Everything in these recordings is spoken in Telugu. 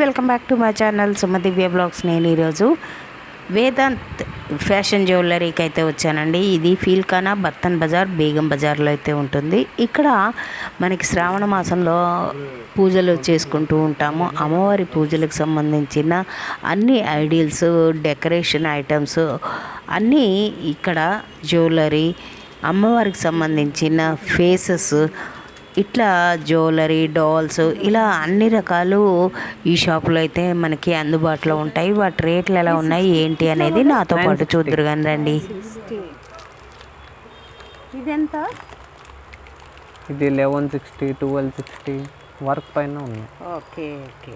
Welcome back to my channel Sumadivya blogs. నేను ఈరోజు వేదాంత్ ఫ్యాషన్ జ్యువెలరీకి అయితే వచ్చానండి. ఇది ఫీల్ఖానా బర్తన్ బజార్ బేగం బజార్లో అయితే ఉంటుంది. ఇక్కడ మనకి శ్రావణ మాసంలో పూజలు చేసుకుంటూ ఉంటాము. అమ్మవారి పూజలకు సంబంధించిన అన్ని ఐడియల్స్, డెకరేషన్ ఐటమ్స్ అన్నీ ఇక్కడ జ్యువెలరీ, అమ్మవారికి సంబంధించిన ఫేసెస్, ఇట్లా జ్యువెలరీ, డాల్స్, ఇలా అన్ని రకాలు ఈ షాపులో అయితే మనకి అందుబాటులో ఉంటాయి. వాటి రేట్లు ఎలా ఉన్నాయి ఏంటి అనేది నాతో పాటు చూద్దరు కానీ రండి. ఇదెంత? ఇది 1160, 1260 వర్క్ పైన ఉంది. ఓకే ఓకే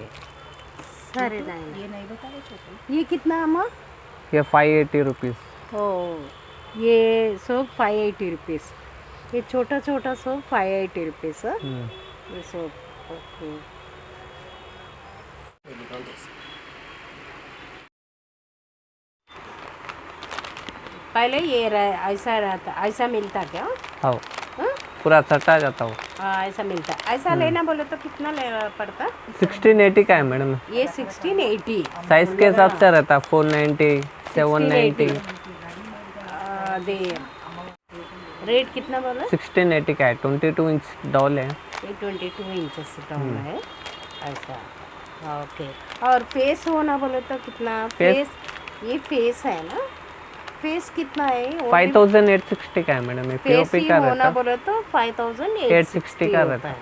సరే. ये कितना अम्मा? ये 580 रुपीज़. ओ ये सोप 580 रुपीज़. ये छोटा छोटा सोप 580 रुपीज़. ये सोप ओके. पहले ये ऐसा रहता, ऐसा मिलता क्या? हाँ, पूरा सटा जाता हो. ऐसा मिलता. ऐसा लेना बोले तो कितना पड़ता? 1680 का है मैडम. ये 1680 साइज के हिसाब से रहता. 490, 790. दे रेट कितना बोला? 1680 का है. 22 इंच डॉल है. ये 22 इंचेस डाउन है ऐसा. ओके. और फेस होना बोले तो कितना? फेस ये फेस है ना, फेस कितना है? 5860 का है मैडम. ये पीओपी का होना रहता. बोले तो 5860 का रहता है.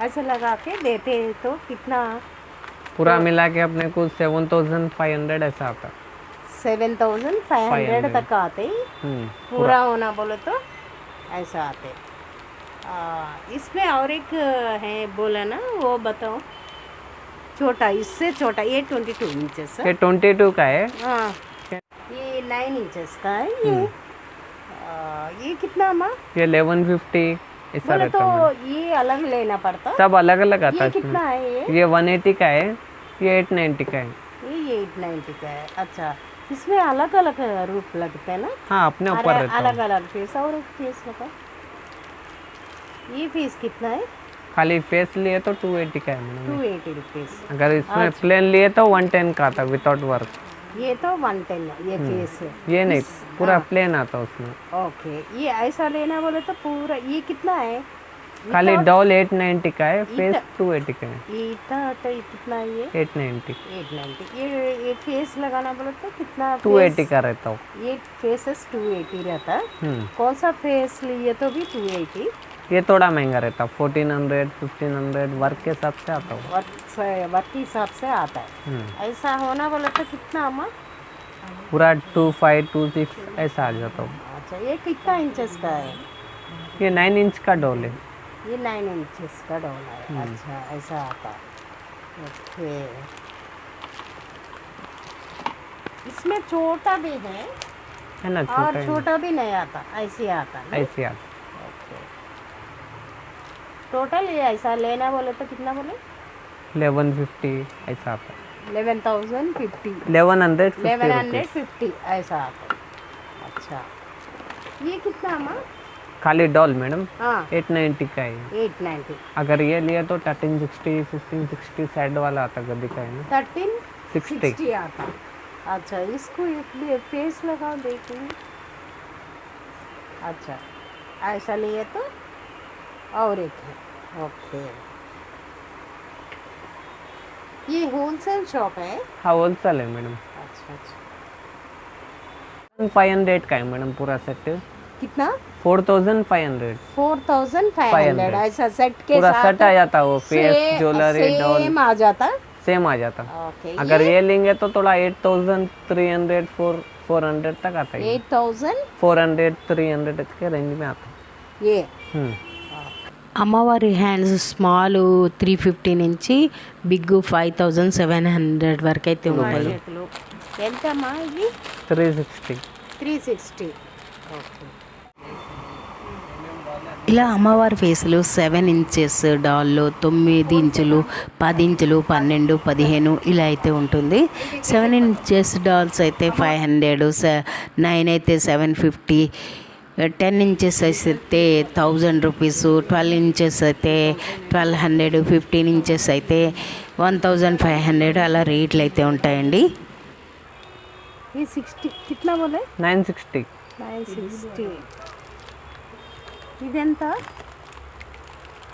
ऐसा लगा के देते हैं तो कितना? पूरा मिला के अपने को 7500 ऐसा आता. 7500 तक आते. पूरा होना बोले तो ऐसा आते. इसमें और एक है बोला ना, वो बताओ. छोटा, इससे छोटा. ये 22 इंचेस है. ये 22 का है. हाँ, ये 9 इंचेस का है. ये कितना माँ? ये 1150 ऐसा बोले रहता तो है. ये अलग लेना पड़ता. सब अलग अलग आता ये है. कितना है? ये 180 का है. ये 890 का है. ये 890 का है. अच्छा, इसमें अलग अलग रूप लगते हैं ना? हाँ, अपने ऊपर रहता है. अलग अलग फेस. और एक फेस लगा. ये फेस कितना है? खाली फेस लिए तो 280 का है मैडम. 280 रुपीज़. अगर इसमें प्लेन लिए तो 110 का आता विदाउट वर्क. ये तो 110 है. ये फेस है. ये नहीं, पूरा प्लेन आता उसमें. ओके. ये ऐसा लेना बोले तो पूरा ये कितना है? खाली डॉल 890 का है. फेस 280 का है. ये इतना कितना है? ये 890. 890. ये फेस लगाना बोले तो कितना? 280 का रहता हो. ये फेसेस 280 रहता है. कौन सा फेस लिए तो भी 280? ये थोड़ा महंगा रहता. 1400, 1500 वर्क के हिसाब से आता हो. वर्क के हिसाब से आता है. ऐसा होना बोले तो कितना अम्मा? पूरा 25, 26 ऐसा आ जाता हो. अच्छा, ये कितना इंचेस का है? ये 9 इंच का डॉल है. ये 9 इंचेस का डॉल है. अच्छा, ऐसा आता है. ओके. इसमें छोटा भी है ना? और छोटा भी नहीं आता. ऐसे आता है. ऐसे आता. टोटल ये ऐसा लेना बोले तो कितना बोले? 1150 ऐसा आता. 11,050. 1150 ऐसा आता. अच्छा, ये कितना अम्मा? खाली डॉल मैडम. हाँ, 890 का है. 890. अगर ये लिए तो 1360, 1560 साइड वाला आता गद्दी का है ना. 1360 आता. अच्छा, इसको एक फेस लगाओ देखेंगे. अच्छा, ऐसा लिए तो और एक है. ओके. ये होलसेल शॉप है? हाँ, होलसेल है मैडम. अच्छा अच्छा. 500 का है मैडम पूरा सेट. कितना? 4500. 4500 ऐसा सेट के पूरा साथ सेट आ जाता हो. फेस, ज्वेलरी, डॉल सेम आ जाता. सेम आ जाता. ओके. अगर ये लेंगे तो थोड़ा 8300, 400 तक आता है. 8400 300 के रेंज में आता है. ये. అమ్మవారి హ్యాండ్స్ స్మాల్ 350 నుంచి బిగ్ 5700 వరకు అయితే ఉంటాయి. ఎంతమ్మా ఇది? 360. 360. ఓకే. ఇలా అమ్మవారి ఫేసులు 7 ఇంచెస్ డాల్లో, 9 ఇంచులు, 10 ఇంచులు, 12, 15 ఇలా అయితే ఉంటుంది. 7 ఇంచెస్ డాల్స్ అయితే 500, 9 అయితే 750, 10 ఇంచెస్ అయితే 1000 రూపీస్, 12 ఇంచెస్ అయితే 1200, 15 ఇంచెస్ అయితే 1500 అలా రేట్లు అయితే ఉంటాయండి. ये 60 कितना बोले 960. 960. ఇదెంత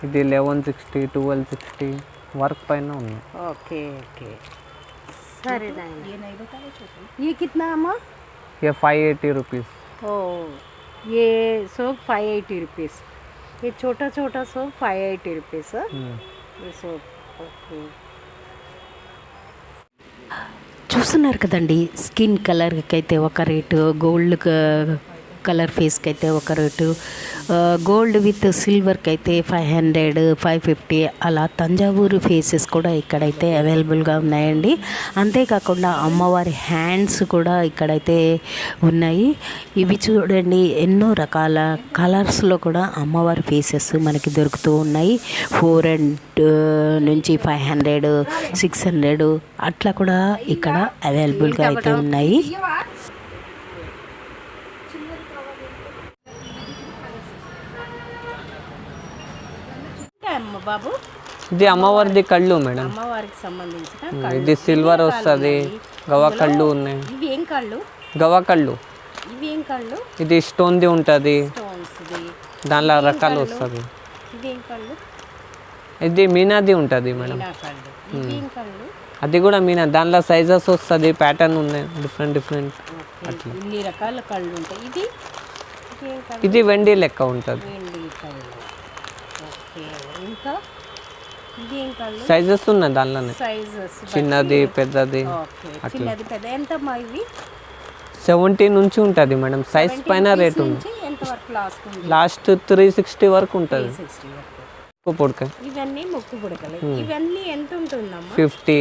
ఇది 1160, 1260 వర్క్ పైన ఉంది. ఓకే ఓకే సరే ये कितना अम्मा ये 580 रुपीस. ओ ये सोप 580 रुपीस. ये छोटा छोटा सोप 580 रुपीस. ये सोप ओके. చూస్తున్నారు కదండి, స్కిన్ కలర్కి అయితే ఒక రేటు, గోల్డ్ కలర్ ఫేస్కి అయితే ఒక రేటు, గోల్డ్ విత్ సిల్వర్కి అయితే 500, 550 అలా తంజావూరు ఫేసెస్ కూడా ఇక్కడైతే అవైలబుల్గా ఉన్నాయండి. అంతేకాకుండా అమ్మవారి హ్యాండ్స్ కూడా ఇక్కడైతే ఉన్నాయి. ఇవి చూడండి, ఎన్నో రకాల కలర్స్లో కూడా అమ్మవారి ఫేసెస్ మనకి దొరుకుతూ ఉన్నాయి. 400 నుంచి 500, 600 అట్లా కూడా ఇక్కడ అవైలబుల్గా అయితే ఉన్నాయి. అమ్మ బాబు ఇది అమ్మవారిది కళ్ళు మేడం. అమ్మవారికి సంబంధించిన ఇది సిల్వర్ వస్తుంది. గవా కళ్ళు ఉన్నాయి. ఇవి ఏం కళ్ళు గవా కళ్ళు. ఇవి ఏం కళ్ళు ఇది స్టోన్ది ఉంటుంది. స్టోన్స్ది. దానిలో రకాలు వస్తుంది. ఇది ఏం కళ్ళు ఇది మీనాది ఉంటుంది మేడం. మీనా కళ్ళు. ఇవి ఏం కళ్ళు అది కూడా మీనా. దానిలో సైజెస్ వస్తుంది, ప్యాటర్న్ ఉన్నాయి డిఫరెంట్ డిఫరెంట్. ఓకే. ఇన్ని రకాల కళ్ళు ఉంటాయి. ఇది ఏం కళ్ళు ఇది వెండి లెక్క ఉంటుంది. వెండి కళ్ళు. ఓకే. ఇంకా ఇది ఏం కళ్ళు సైజెస్ ఉన్నాయి దానిలోనే, సైజెస్ చిన్నది పెద్దది. ఓకే. చిన్నది పెద్ద ఎంతమ్మా ఇవి 70 నుంచి ఉంటుంది మేడం. సైజ్ పైన రేట్ ఉంది. నుంచి ఎంత వరకు లాస్ట్ ఉంది లాస్ట్ 360 వరకు ఉంటుంది. 60 వరకు. పొడక ఇవన్నీ ముక్కు పుడకలు. ఇవన్నీ ఎంత ఉంటుందమ్మా 50,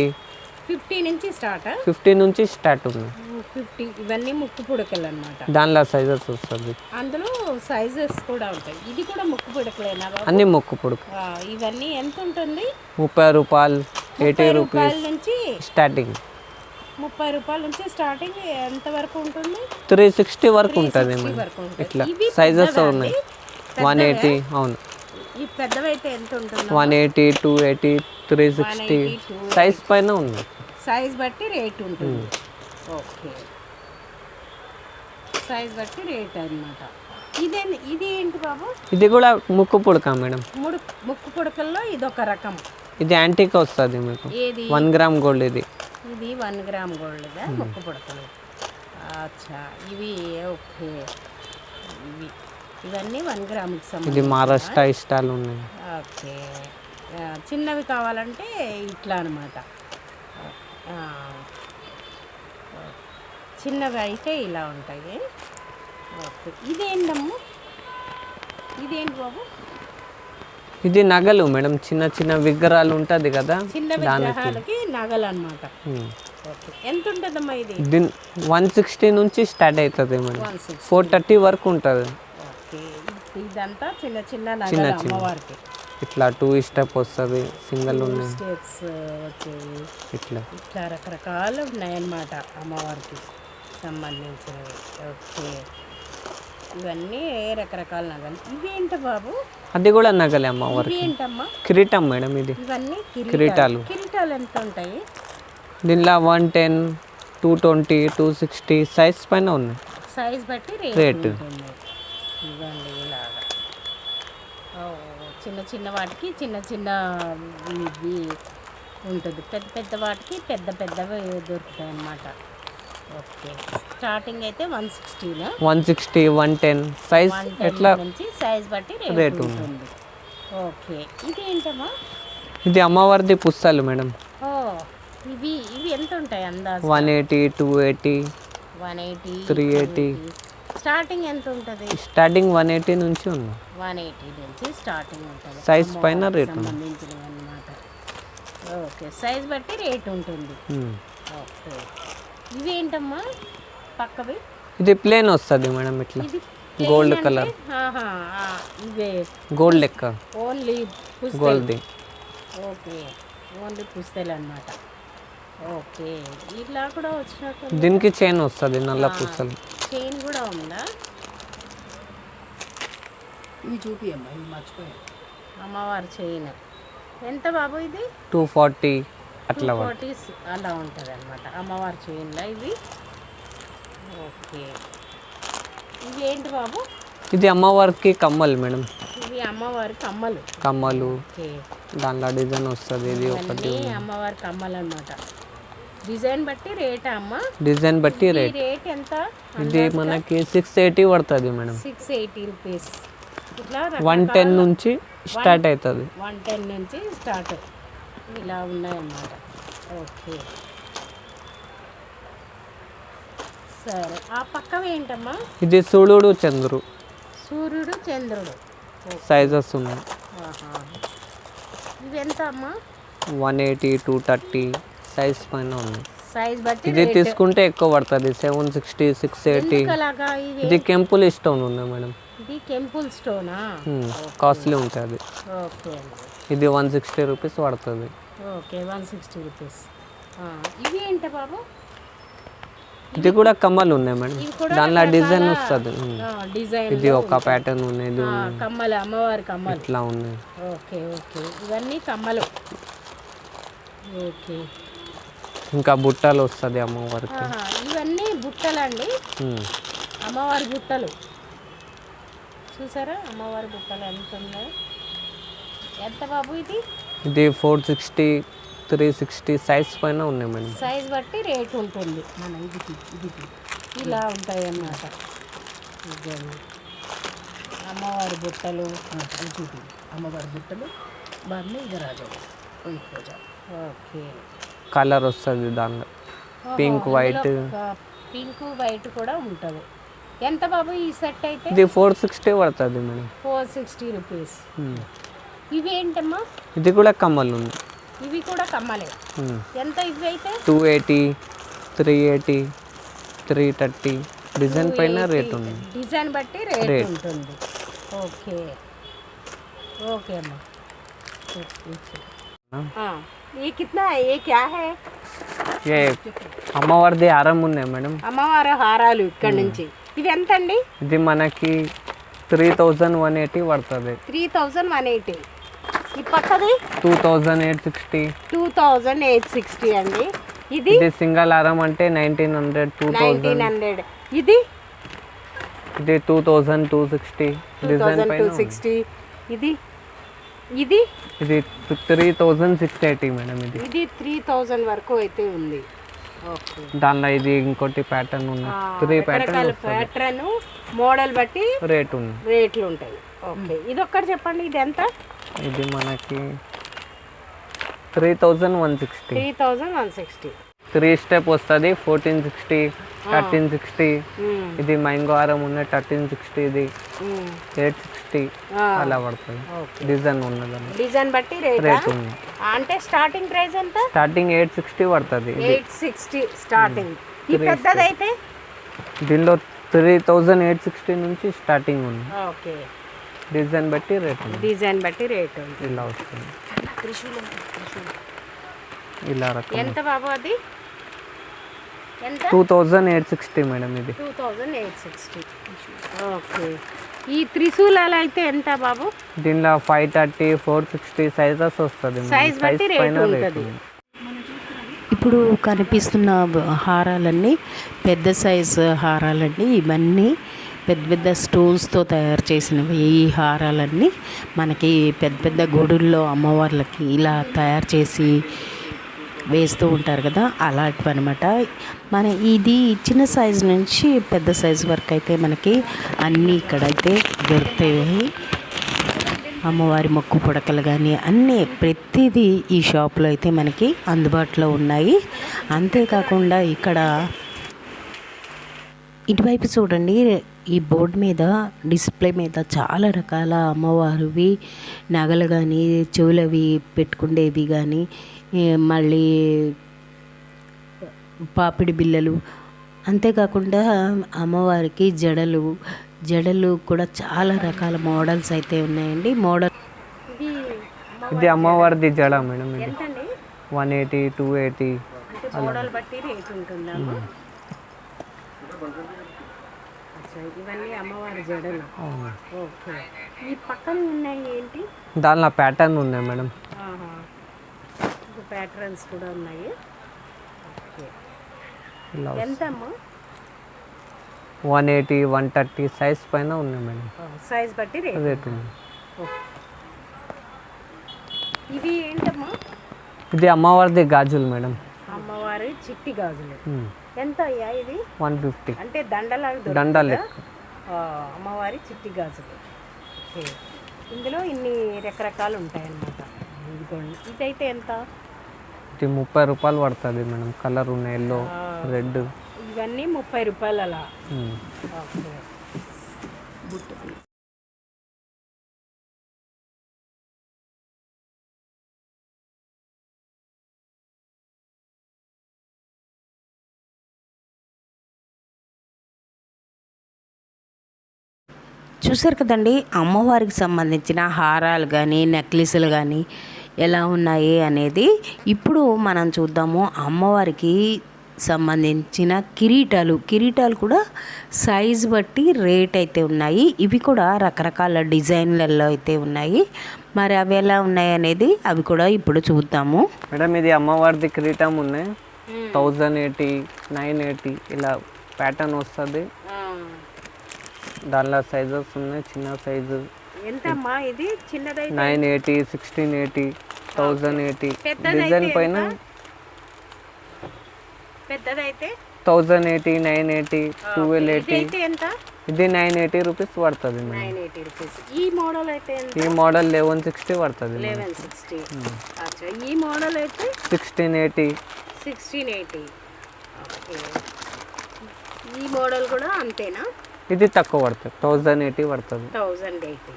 50 నుంచి స్టార్ట్ 50 నుంచి స్టార్ట్ ఉంది. 50. ఇవన్నీ ముక్కు పుడకలు అన్నమాట. దానిలో సైజెస్ వస్తుంది. అందులో సైజెస్ కూడా ఉంటాయి. ఇది కూడా ముక్కు పుడకలేనా బాబు? అన్ని మొక్కు పొడుకు. ఇవన్నీ ఎంత ఉంటుంది 30 రూపాయలు, 80 రూపీస్ రూపాయల నుంచి స్టార్టింగ్. 30 రూపాయల నుంచి స్టార్టింగ్ ఎంత వరకు ఉంటుంది 360 వరకు ఉంటుంది 360 మేడం. వరకు ఉంటుంది. ఇట్లా ఇవి సైజెస్ పెద్దవా ఉన్నాయి. అండి? 180 అవును, ఈ పెద్దవైతే ఎంత ఉంటుంది 180, 280, 360 సైజ్ పైన ఉంది. సైజ్ బట్టి రేట్ ఉంటుంది. ఓకే. సైజ్ బట్టి రేట్ అన్నమాట. ఇది ఏంటి బాబు? ఇది కూడా ముక్కు పుడక మేడం. ముక్కు పుడకల్లో ఇదొక రకం. ఇది యాంటిక్ వస్తుంది మీకు. ఏది 1 గ్రామ్ గోల్డ్. ఇది 1 గ్రామ్ గోల్డ్గా ముక్కు పుడకలు. అచ్చా. ఇవి ఓకే. ఇవన్నీ 1 గ్రామ్కి ఇది సంబంధించి. మహారాష్ట్ర ఇష్టాలు ఉన్నాయి. ఓకే. చిన్నవి కావాలంటే ఇట్లా అనమాట. చిన్నవి అయితే ఇలా ఉంటాయి. ఓకే. ఇదేంటమ్మా? ఇదేంటి బాబు? ఇది నగలు మేడం. చిన్న చిన్న విగ్రహాలు ఉంటుంది కదా, చిన్న విగ్రహాలకి నగలు అనమాట. ఓకే. ఎంత ఉంటుందమ్మా ఇది? దీని 160 నుంచి స్టార్ట్ అవుతుంది మేడం. 160. 430 వరకు ఉంటుంది. ఓకే. ఇదంతా చిన్న చిన్న నగలు అమ్మవారికి. ఇట్లా 2 స్టెప్ వస్తుంది, సింగిల్ ఉన్నాయి. స్టెప్స్ వచ్చేవి. ఇట్లా ఇట్లా రకరకాలు ఉన్నాయన్నమాట అమ్మవారికి సంబంధించినవి. ఓకే. ఇవన్నీ రకరకాల నగలు. ఇవి ఏంట బాబు? అది కూడా నగలే అమ్మవారికి. ఇవి ఏంటమ్మా? కిరీటం మేడం. ఇది ఇవన్నీ కిరీటాలు. కిరీటాలు ఎంత ఉంటాయి? దీనిలో 110, 220, 260 సైజ్ పైన ఉన్నాయి. సైజ్ బట్టి రేట్. రేట్ ఉంటుంది. ఇవ్వండి ఇలాగా. చిన్న చిన్న వాటికి చిన్న చిన్న ఇవి ఉంటుంది. పెద్ద పెద్ద వాటికి పెద్ద పెద్దవి దొరుకుతాయి అన్నమాట. ఓకే. స్టార్టింగ్ అయితే 160 160, 110 సైజ్ ఎట్లా నుంచి సైజ్ బట్టి రేట్ రేట్ ఉంటుంది. ఓకే. ఇది ఏంటమ్మా? ఇది అమ్మవారిది పుస్తకాలు మేడం. ఓ ఇవి ఎంత ఉంటాయి అందాజు? 180, 280, 180, 380. స్టార్టింగ్ ఎంత ఉంటుంది? స్టార్టింగ్ 180 నుంచి ఉంది. 180 నుంచి స్టార్టింగ్ ఉంటుంది. సైజ్ పైన రేట్ ఉంది. సంబంధించినవి అన్నమాట. ఓకే. సైజ్ బట్టి రేట్ ఉంటుంది. ఓకే. ఇవి ఏంటమ్మా పక్కవి? ఇది ప్లేన్ వస్తుంది మేడం. ఇట్లా ఇది గోల్డ్ కలర్. ఇవే గోల్డ్ లెక్క ఓన్లీ గోల్డ్ది. ఓకే. ఓన్లీ పుస్తలు అన్నమాట. ఓకే. ఇలా కూడా వచ్చినట్టు. దీనికి చైన్ వస్తుంది, నల్ల పుస్తలు. చైన్ కూడా ఉందా? ఇది చూపి అమ్మా, ఇది మర్చిపోయాను. అమ్మవారి చైన్ ఎంత బాబు ఇది? 240 అట్లా 240 అలా ఉంటుంది అనమాట అమ్మవారి చైన్లో ఇవి. ఓకే, ఇవి ఏంటి బాబు? ఇది అమ్మవారికి కమ్మలు మేడం. ఇవి అమ్మవారి కమ్మలు. కమ్మలు ఓకే, దాంట్లో డిజైన్ వస్తుంది. ఇది ఒకటి ఇవన్నీ అమ్మవారి కమ్మలు అనమాట. డిజైన్ బట్టి రేట్ అమ్మ? డిజైన్ బట్టి ఈ రేట్. రేట్ ఎంత? ఇది మనకి 680 పడుతుంది మేడం. 680 రూపీస్. ఇట్లా 110 నుంచి స్టార్ట్ అవుతుంది. 110 నుంచి స్టార్ట్ ఇలా ఉన్నాయన్నమాట. ఓకే, సరే. ఆ పక్కవి ఏంటమ్మా? ఇది సూర్యుడు చంద్రుడు సూర్యుడు చంద్రుడు సైజెస్ ఉన్నాయి. ఆహా. ఇవి ఎంత అమ్మా? 180, 230 సైజ్ పైన ఉన్నాయి. సైజ్ బట్టి ఇది తీసుకుంటే ఎక్కువ పడుతుంది. 760, 680. అలాగా ఇవి ఇది కెంపుల్ స్టోన్ ఉన్నాయి మేడం. ఇది టెంపుల్ స్టోనా? కాస్ట్లీ ఉంటుంది. ఓకే అండి. ఇది 160 రూపీస్ పడుతుంది. Okay, 160 rupees. ఇవి ఏంటి బాబు? ఇది కూడా కమ్మలు ఉన్నాయి మేడం. ఇవి కూడా దానిలో డిజైన్ వస్తుంది. డిజైన్ ఇది ఒక ప్యాటర్న్ ఉన్నాయి. ఇది కమ్మలు, అమ్మవారి కమ్మలు ఇట్లా ఉన్నాయి. ఓకే ఓకే, ఇవన్నీ కమ్మలు. ఓకే, ఇంకా బుట్టలు వస్తుంది అమ్మవారికి. ఇవన్నీ బుట్టలండి, అమ్మవారి బుట్టలు. చూసారా అమ్మవారి బుట్టలు ఎంత ఉన్నాయో? ఎంత బాబు ఇది? ఇది 460, 360 సైజ్ పైన ఉన్నాయి మేడం. సైజ్ బట్టి రేట్ ఉంటుంది. మన ఇది ఇలా ఉంటాయి అన్నమాట. అమ్మవారి బుట్టలు. ఇది చూపి అమ్మవారి బుట్టలు బాగా ఇది రాజా. ఓకే, కలర్ వస్తుంది దానిలో. Pink, white. పింక్ వైట్ కూడా ఉంటుంది. ఎంత బాబు ఈ సెట్ అయితే? ఇది 460 పడుతుంది మేడం. 460 రూపీస్. ఇవి ఏంటమ్మా? ఇది కూడా కమ్మలు ఉంది. ఇవి కూడా కమ్మలే. ఎంత ఇవి అయితే? 280, 380, 330 డిజైన్ పైన రేట్ ఉంది. డిజైన్ బట్టి రేట్ ఉంటుంది. ఓకే ఓకే అమ్మా. ये कितना है? ये क्या है? ఏ అమ్మవారిది హారం ఉన్నాయి మేడం. అమ్మవారి హారాలు ఇక్కడ నుంచి. ఇవి ఎంత అండి? ఇది మనకి 3180 పడుతుంది. 3180. ఈ పక్కది 2860. 2860 అండి. ఇది ఇది సింగల్ హారం అంటే 1900, 2000. 1900. ఇది ఇది 2260 డిజైన్ పైన ఉంది. 2260. ఇది ఇది ఇది 3680 మేడం. ఇది 3000 వరకు అయితే ఉంది. ఓకే, దానిలో ఇది ఇంకోటి ప్యాటర్న్ ఉంది. 3 ప్యాటర్న్ ప్యాటర్న్ మోడల్ బట్టి రేట్ ఉంది. రేట్లు ఉంటాయి. ఓకే, ఇది ఒక్కటి చెప్పండి. ఇది ఎంత? ఇది మనకి 3160. 3160. 3 స్టెప్ వస్తుంది. 1460, 1360. ఇది మ్యాంగో హారం ఉన్న 1360. ఇది 860 అలా పడుతుంది. డిజైన్ ఉన్నదండి. డిజైన్ బట్టి రేట్ ఉంది. అంటే స్టార్టింగ్ ప్రైస్ ఎంత? స్టార్టింగ్ 860 పడుతుంది. 860 స్టార్టింగ్. ఈ పెద్దదైతే దీనిలో 3860 నుంచి స్టార్టింగ్ ఉంది. ఓకే, డిజైన్ బట్టి రేట్ ఉంది. డిజైన్ బట్టి రేట్ ఉంది. ఇలా వస్తుంది. ఇలా రకం ఎంత బాబు అది? ఎంత? 2860 మేడం. ఇది 2860. ఓకే, ఈ త్రిశూలాలు అయితే ఎంత బాబు? దీనిలో 530, 460 సైజెస్ వస్తుంది. సైజ్ బట్టి రేట్ ఉంటుంది. ఇప్పుడు కనిపిస్తున్న హారాలన్నీ పెద్ద సైజు హారాలండి. ఇవన్నీ పెద్ద పెద్ద స్టోన్స్తో తయారు చేసినవి. ఈ హారాలన్నీ మనకి పెద్ద పెద్ద గుడుల్లో అమ్మవార్లకి ఇలా తయారు చేసి వేస్తూ ఉంటారు కదా, అలాంటివి అనమాట. మన ఇది చిన్న సైజు నుంచి పెద్ద సైజు వరకు అయితే మనకి అన్నీ ఇక్కడైతే దొరుకుతాయి. అమ్మవారి మొక్కు పుడకలు కానీ అన్నీ ప్రతిదీ ఈ షాప్లో అయితే మనకి అందుబాటులో ఉన్నాయి. అంతేకాకుండా ఇక్కడ ఇటువైపు చూడండి, ఈ బోర్డు మీద డిస్ప్లే మీద చాలా రకాల అమ్మవారివి నగలు కానీ చెవులవి పెట్టుకునేవి కానీ మళ్ళీ పాపిడి బిళ్ళలు, అంతేకాకుండా అమ్మవారికి జడలు కూడా చాలా రకాల మోడల్స్ అయితే ఉన్నాయండి. ఇది అమ్మవారిది జడ మేడం. ఇది ఎంతండి? 180, 280 మోడల్ బట్టి రేట్ ఉంటుందా? అచ్చా, ఇవన్నీ అమ్మవారి జడలు. అవును. ఓకే. ఈ పక్కన ఉన్నాయి ఏంటి? దానిలో ప్యాటర్న్ ఉన్నాయి మేడం. ఆహా. ప్యాటర్న్స్ కూడా ఉన్నాయి. ఓకే. ఇలా ఎంత అమ్మా? 180, 130 సైజ్ పైన ఉన్నాయి మేడం. సైజ్ బట్టి రేట్. రేట్ ఉంది. ఓకే. ఇవి ఏంటమ్మా? ఇది అమ్మవారిది గాజులు మేడం. అమ్మవారి చిట్టి గాజులు. ఎంత అయ్యా ఇది? 150. అంటే దండలాగా దండ దొరుకుతుందా? లెక్క. అమ్మవారి చిట్టి గాజులు. ఓకే. ఇందులో ఇన్ని రకరకాలు ఉంటాయన్నమాట. ఇదిగోండి. ఇదైతే ఎంత? ఇది 30 రూపాయలు పడుతుంది మేడం. కలర్ ఉన్నాయి, ఎల్లో, రెడ్. ఇవన్నీ 30 రూపాయలు అలా. ఓకే. చూసారు కదండి, అమ్మవారికి సంబంధించిన హారాలు కానీ నెక్లెస్లు కానీ ఎలా ఉన్నాయి అనేది. ఇప్పుడు మనం చూద్దాము అమ్మవారికి సంబంధించిన కిరీటాలు కూడా సైజు బట్టి రేట్ అయితే ఉన్నాయి. ఇవి కూడా రకరకాల డిజైన్లలో అయితే ఉన్నాయి. మరి అవి ఎలా ఉన్నాయి అనేది అవి కూడా ఇప్పుడు చూద్దాము. మేడం ఇది అమ్మవారిది కిరీటం ఉన్నాయి. 1080, 980 ఇలా ప్యాటర్న్ వస్తుంది. దానిలో సైజెస్ ఉన్నాయి. చిన్న సైజు ఎంతమ్మా ఇది? చిన్నదైతే 980, 1680, 1080. పెద్దదైతే డిజైన్ పైన పెద్దదైతే 1080, 980, 1280. ఇదైతే ఎంత? ఇది 980 రూపీస్ పడుతుంది మేడం. 980 రూపీస్. ఈ మోడల్ అయితే ఎంత? ఈ మోడల్ 1160 పడుతుంది. 1160. అచ్చా, ఈ మోడల్ అయితే 1680. 1680. ఓకే. ఈ మోడల్ కూడా అంతేనా? ఇది తక్కువ పడుతుంది, 1080 పడుతుంది. 1080.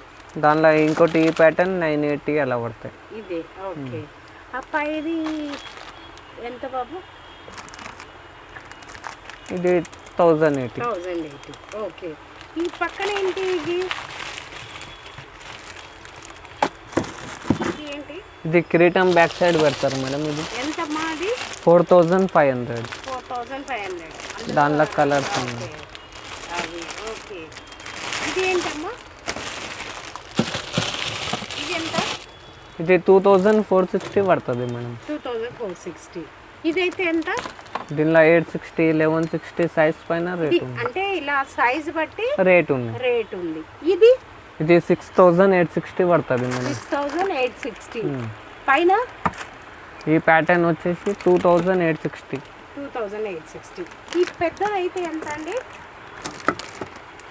దానిలో ఇంకోటి ఈ ప్యాటర్న్ 980 అలా పడతాయి. ఇది ఓకే. అప్ప ఇది ఎంత బాబు? ఇది 1080. 1080. ఓకే. ఈ పక్కన ఏంటి ఇది? ఇది ఏంటి? ఇది కిరీటం బ్యాక్ సైడ్ పెడతారు మేడం. ఇది ఎంతమ్మా అది? 4500. 4500. దానిలో కలర్స్ ఉన్నాయి. అది ఓకే. ఇది ఏంటమ్మా? ఇది ఎంత? ఇది 2460 పడుతుంది మేడం. 2460. ఇదైతే ఎంత? దీనిలో 860, 1160 సైజ్ పైన రేట్ ఇది ఉంది. అంటే ఇలా సైజ్ బట్టి రేట్ ఉంది. రేట్ ఉంది. ఇది ఇది 6860 పడుతుంది మేడం. 6860. పైన ఈ ప్యాటర్న్ వచ్చేసి 2860. 2860. ఈ పెద్దదైతే ఎంత అండి?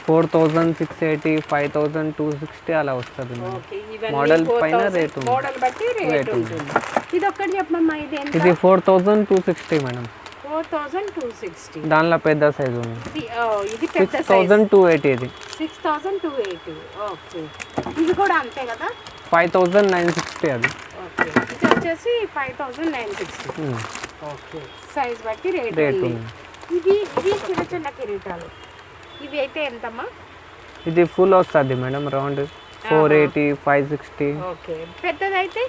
4680, 5260 అలా వస్తుంది మేడం. ఓకే. ఇవన్నీ మోడల్ పైన రేట్ ఉంది. మోడల్ బట్టి రేట్ ఉంటుంది. ఇది ఒక్కటి చెప్పమ్మా. ఇది ఎంత? ఇది 4260 మేడం. 4260. దానిలో పెద్ద సైజు ఉంది. ఇది పెద్ద సైజ్. 6280. ఇది 6280. ఓకే. ఇది కూడా అంతే కదా? 5960 అది. ఓకే. ఇది వచ్చేసి 5960. ఓకే. సైజ్ బట్టి రేట్ ఉంది. ఇది చిన్న చిన్న కిరీటాలు. ఇవి అయితే ఎంతమ్మా? ఇది ఫుల్ వస్తుంది మేడం. రౌండ్ 480, 560. ఓకే. పెద్దదైతే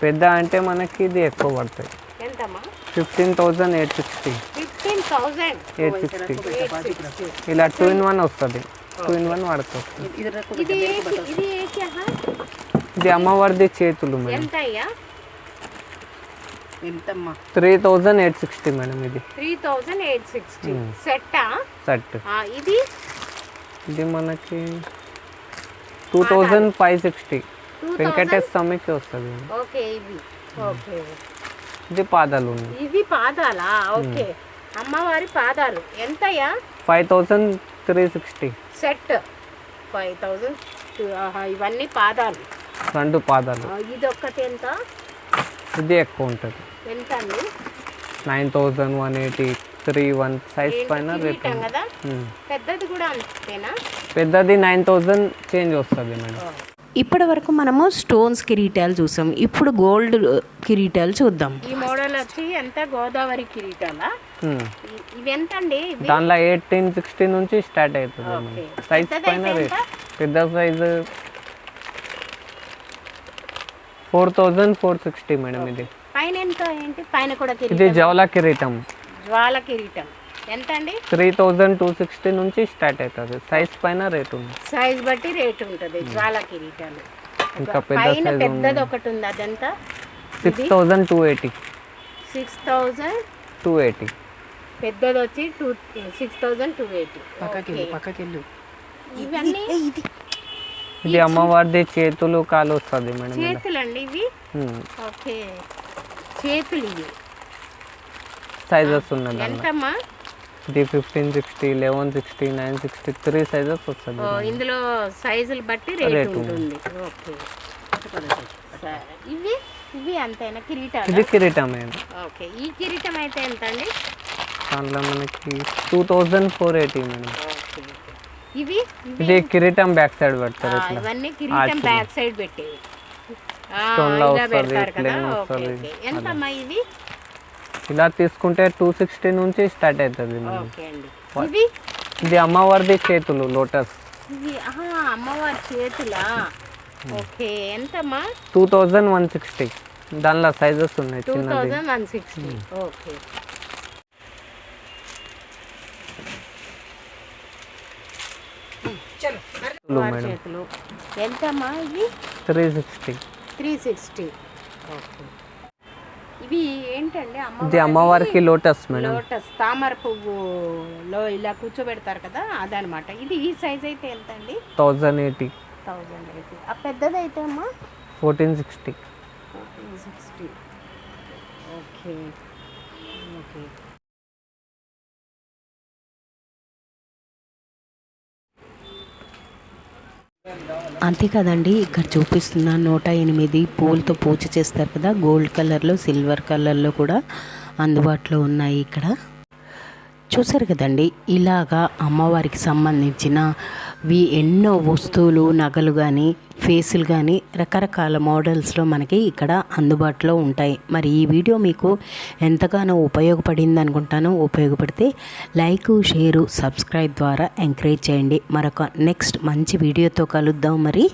పెద్ద అంటే మనకి ఇది ఎక్కువ పడుతుంది. ఎంతమ్మా? 15,860. 15,860. ఇలా 2-in-1 వస్తుంది. 2-in-1 వాడుకోవచ్చు. ఇది ఏ క్యా హై? ఇది అమ్మవారిది చేతులు మేడం. ఎంత అయ్యా? ఎంతమ్మా? 3860 మేడం. ఇది 3860. సెట్టా? సెట్. ఇది మనకి 2560. 2000. వెంకటేష్ స్వామికి వస్తుంది. ఓకే. ఇవి ఓకే. ఇది పాదాలు ఉన్నాయి. ఇవి పాదాలా? ఓకే. అమ్మవారి పాదాలు ఎంతయ్యా? 5360. సెట్ 5000. ఇవన్నీ పాదాలు. 2 పాదాలు. ఇది ఒక్కటి ఎంత? ఇది ఎక్కువ ఉంటుంది. ఎంత అండి? 9180, 31 సైజ్ పైన రేట్ కిరీటం కదా? పెద్దది కూడా అంతేనా? పెద్దది 9000 చేంజ్ వస్తుంది మేడం. ఇప్పటి వరకు మనము స్టోన్స్ కిరీటాలు చూసాం. ఇప్పుడు గోల్డ్ కిరీటాలు చూద్దాం. ఈ మోడల్ వచ్చి ఎంత? గోదావరి కిరీటాలా? ఇవి ఎంత అండి? దానిలో 1860 నుంచి స్టార్ట్ అవుతుంది. ఓకే. సైజ్ పెద్దదైతే పైన రేట్. ఎంత? పెద్ద సైజు 4460 మేడం. ఇది పైన ఎంత? ఏంటి పైన కూడా ఇది కిరీటం? జవలా కిరీటం. జ్వాల కిరీటం. ఎంత అండి? 3260 నుంచి స్టార్ట్ అవుతుంది. సైజ్ పైన రేట్ ఉంది. సైజ్ బట్టి రేట్ ఉంటుంది. జ్వాల కిరీటాలు ఇంకా పెద్ద పైన సైజ్ పెద్దది ఒకటి ఉంది, అదంతా 6280. 6280. పెద్దది వచ్చి 6280. పక్కకెళ్ళు ఇవన్నీ ఇది అమ్మవారిది చేతులు కాలు వస్తుంది మేడం. చేతులు అండి ఇవి. ఓకే, చేతులు ఇవి. సైజెస్ ఉన్నది ఎంతమ్మా? ఇది 1560, 1160, 960 3 సైజెస్ వస్తుంది. ఇందులో సైజులు బట్టి రేట్ ఉంటుంది. ఓకే, సరే. ఇవి ఇవి అంతేనా కిరీటాలు? ఇది కిరీటం మేడం. ఓకే, ఈ కిరీటం అయితే ఎంత అండి? దాంట్లో మనకి 2480 మేడం. ఓకే, ఇవి ఇది కిరీటం బ్యాక్ సైడ్ పెడతారు ఇట్లా. ఇవన్నీ కిరీటం బ్యాక్ సైడ్ పెట్టేవి. Stone లో ఇలా వస్తది, పెడతారు కదా. plain ఓకే వస్తది. ఓకే. ఎంతమ్మా ఇది? ఇలా తీసుకుంటే 260 నుంచి స్టార్ట్ అవుతుంది మేడం. ఓకే అండి. ఇవి ఇది అమ్మవారిది చేతులు లోటస్. ఇవి అమ్మవారి చేతులా? ఓకే, ఎంతమ్మా? 2160. దానిలో సైజెస్ ఉన్నాయి చిన్నది. 2160. ఓకే, అమ్మవారి చేతులు ఎంతమ్మా? ఇవి 360. 360. ఓకే, ఇవి ఏంటండి? ఇది అమ్మవారికి లోటస్ మేడం. లోటస్ తామర పువ్వులో ఇలా కూర్చోబెడతారు కదా, అదనమాట. ఇది ఈ సైజ్ అయితే ఎంత అండి? 1080. 1080. ఆ పెద్దది అయితే అమ్మా? 1460. 1460. Okay okay. అంతే కదండి, ఇక్కడ చూపిస్తున్న 108 పూలతో పూజ చేస్తారు కదా, గోల్డ్ కలర్లో సిల్వర్ కలర్లో కూడా అందుబాటులో ఉన్నాయి ఇక్కడ. చూసారు కదండి, ఇలాగా అమ్మవారికి సంబంధించినవి ఎన్నో వస్తువులు, నగలు కానీ ఫేసులు కానీ రకరకాల మోడల్స్లో మనకి ఇక్కడ అందుబాటులో ఉంటాయి. మరి ఈ వీడియో మీకు ఎంతగానో ఉపయోగపడింది అనుకుంటాను. ఉపయోగపడితే లైక్, షేరు, సబ్స్క్రైబ్ ద్వారా ఎంకరేజ్ చేయండి. మరొక నెక్స్ట్ మంచి వీడియోతో కలుద్దాం మరి.